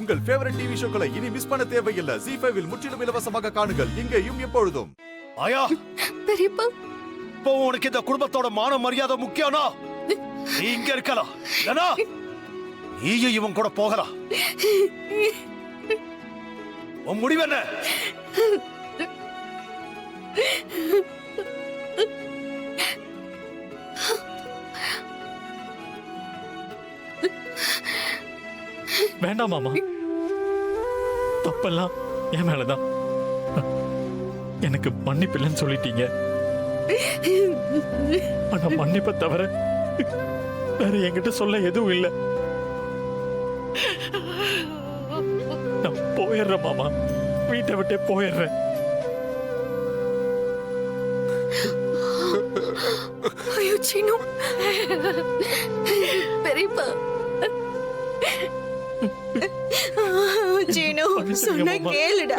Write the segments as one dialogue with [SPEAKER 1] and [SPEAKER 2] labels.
[SPEAKER 1] உங்கள் favourite TV ஷோக்களை இனி miss பண்ண தேவையில்லை. ZEE5 இல் முற்றிலும் இலவசமாக காணுங்கள். இங்கேயும் எப்பொழுதும்.
[SPEAKER 2] ஆயா,
[SPEAKER 3] பெரியப்பா,
[SPEAKER 2] இப்போ உனக்கு இந்த குடும்பத்தோட மான மரியாதை முக்கியம்னா நீ இங்க இருக்கலாம், இல்லனா நீயும் இவன் கூட போகலாம். உன் முடிவு என்ன?
[SPEAKER 4] வேண்டாம் மாமா, தப்பெல்லாம் என் மேலதான். எனக்கு மன்னிப்பு இல்லைன்னு சொல்லிட்டீங்க. ஆனா மன்னிப்பை தவிர வேற என்கிட்ட சொல்ல எதுவும் இல்லை. நான் போயிடுறேன் மாமா, வீட்டை விட்டே போயிடுறேன்.
[SPEAKER 3] ஐயோ சீனு, பெரியப்பா, சீனு சொன்ன கேளுடா.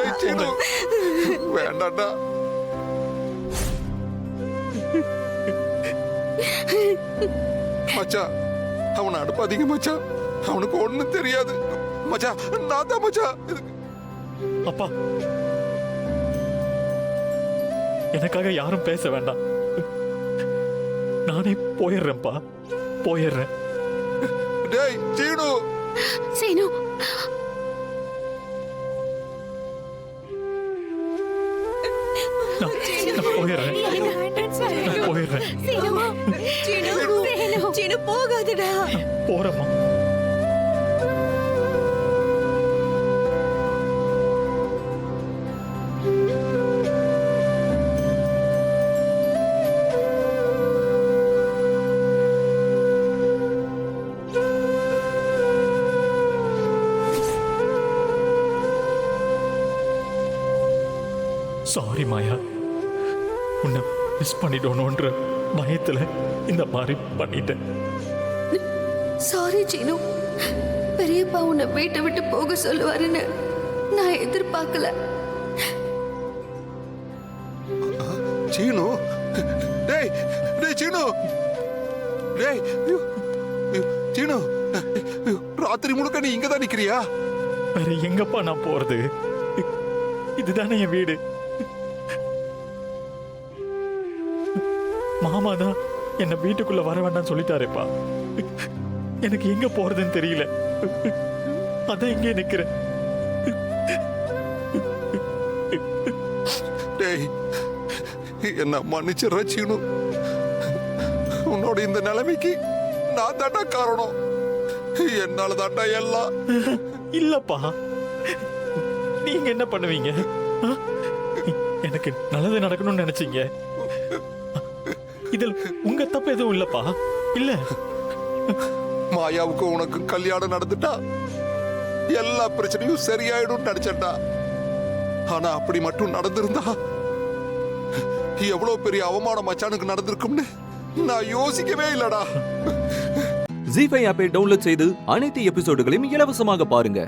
[SPEAKER 1] வேண்டாம்டா. மச்சான், அவனை அனுப்பாதீங்க மச்சான். அவனுக்கு ஒண்ணும் தெரியாது மச்சான். நான் தான் மச்சான்.
[SPEAKER 4] அப்பா, எனக்காக யாரும் பேச வேண்டாம். நானே போயிடுறேன்ப்பா, போயிடுறேன்.
[SPEAKER 1] டேய் சீனு,
[SPEAKER 3] சீனு,
[SPEAKER 4] நான் போயிடுறேன், நான் போயிடுறேன்.
[SPEAKER 3] சீனு போகாதடா.
[SPEAKER 4] போறேம்மா. சாரி மாயா, உன்னை மிஸ் பண்ணிடணும்ன்ற பயத்துல இந்த மாதிரி பண்ணிட்டேன்.
[SPEAKER 3] சாரி சீனு, பெரியப்பா உன்னை வீட்டை விட்டு போக சொல்லுவாருன்னு நான் எதிர்பார்க்கல.
[SPEAKER 1] சீனு, டேய் டேய் சீனு, டேய் சீனு, ராத்திரி முழுக்க நீ இங்கதான் நிக்கிறியா?
[SPEAKER 4] வேற எங்கப்பா நான் போறது? இதுதானே என் வீடு. மாமா தான் என்ன வீட்டுக்குள்ள வர வேண்டாம்னு சொல்லிட்டாருப்பா. எனக்கு எங்க போறதுன்னு தெரியல. அதான் இங்கே நிக்கிறேன்.
[SPEAKER 1] டேய், என்ன மன்னிச்சிடுற சீனு. உன்னோட இந்த நிலைமைக்கு நான் தாண்டா காரணம். என்னால தாண்டா எல்லாம்.
[SPEAKER 4] இல்லப்பா, நீங்க என்ன பண்ணுவீங்க? எனக்கு நல்லது நடக்கணும்னு நினைச்சீங்க. இதில் உங்க தப்பு எதுவும் இல்லப்பா. இல்ல,
[SPEAKER 1] மாயாவுக்கு உனக்கு கல்யாணம் நடந்துட்டா எல்லா பிரச்சனையும் சரியாயிடும் நினைச்சேன்டா. ஆனா அப்படி மட்டும் நடந்திருந்தா எவ்வளவு பெரிய அவமானம் மச்சானுக்கு நடந்திருக்கும்னு நான் யோசிக்கவே இல்லடா.
[SPEAKER 5] ZEE5 ஆப்பை டவுன்லோட் செய்து அனைத்து எபிசோடுகளையும் இலவசமாக பாருங்க.